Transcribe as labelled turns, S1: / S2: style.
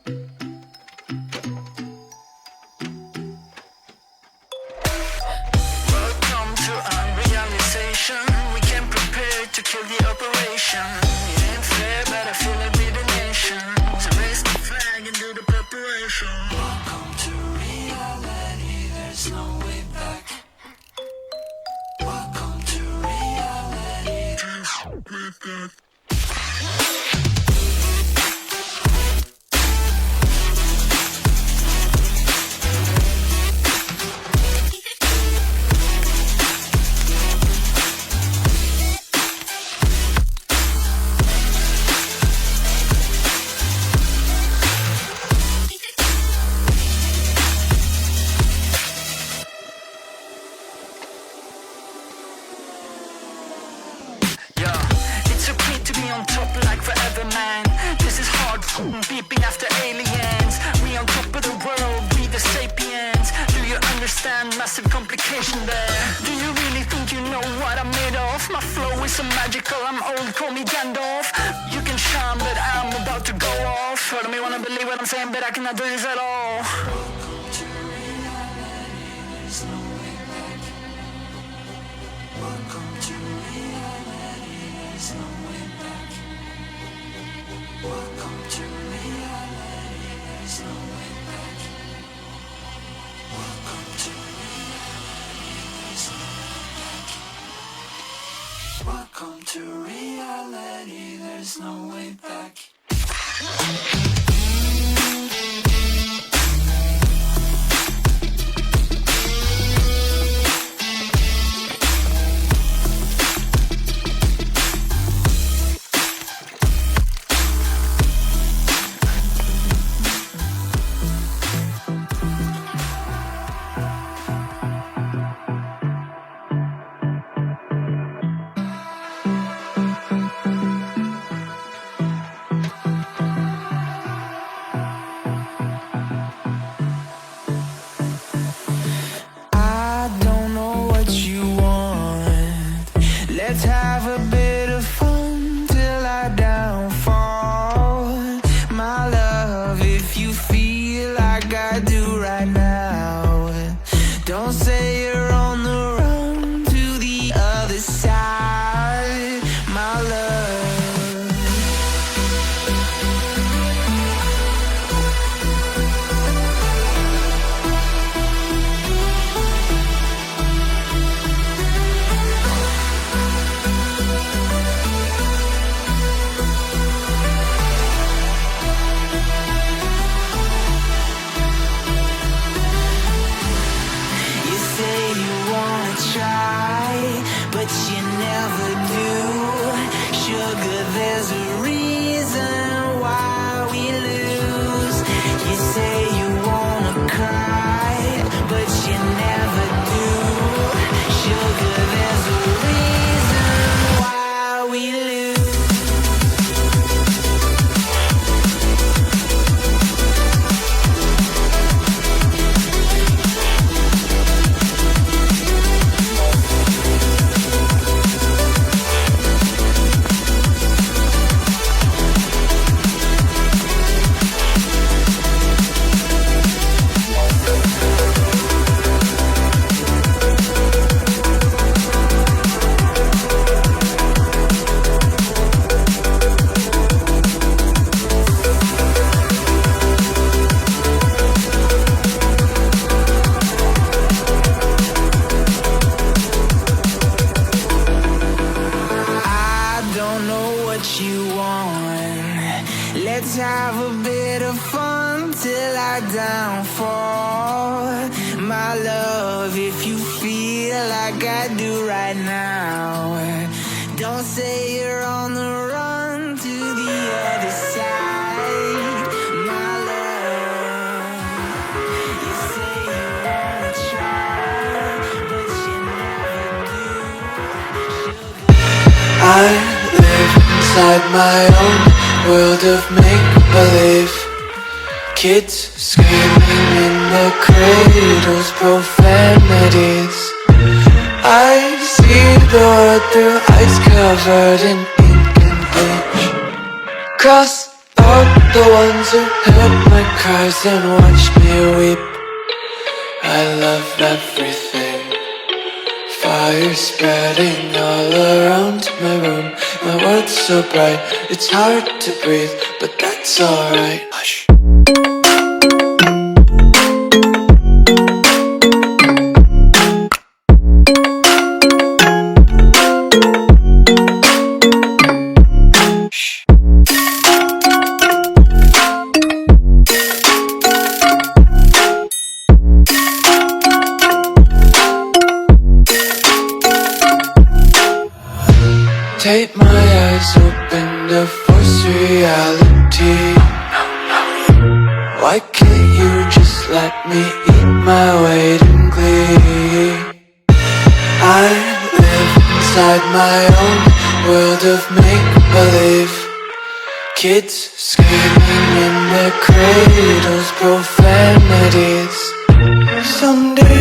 S1: Welcome to our realization. We came prepared to kill the operation. It ain't fair, but I feel like we're the nation. So raise the flag and do the preparation. Welcome to reality, there's no way back. Welcome to reality, there's no way back. On top like forever, man. This is hard beeping after aliens. We on top of the world, we the sapiens. Do you understand massive complication there? Do you really think you know what I'm made of? My flow is so magical, I'm old, call me Gandalf. You can shine, but I'm about to go off. Heard me wanna believe what I'm saying, but I cannot do this at all. Welcome to reality, there's no way back. Welcome to reality, there's no way back. Welcome to reality, there's no way back. Welcome to reality, there's no way back. Welcome to reality, there's no way back. Let's have a bit of fun till I downfall. My love, if you feel like I do right now, don't say you're on the run to the other side, my love. But you never do. Sugar, there's a reason why we lose. You say you wanna cry, but you never do. Sugar, there's a reason why we lose. Let's have a bit of fun till I downfall. My love, if you feel like I do right now, don't say you're on the run to the other side, my love. You say you wanna try, but you never do. I live inside my own world of make-believe. Kids screaming in the cradles, profanities. I see the world through ice covered in ink and bleach. Cross out the ones who hurt my
S2: cries and watch me weep. I love everything. Fire spreading all around my room. My world's so bright, it's hard to breathe, but that's alright. Hush. Take my eyes open to force reality. Why can't you just let me eat my weight in glee? I live inside my own world of make-believe. Kids screaming in their cradles, profanities. Someday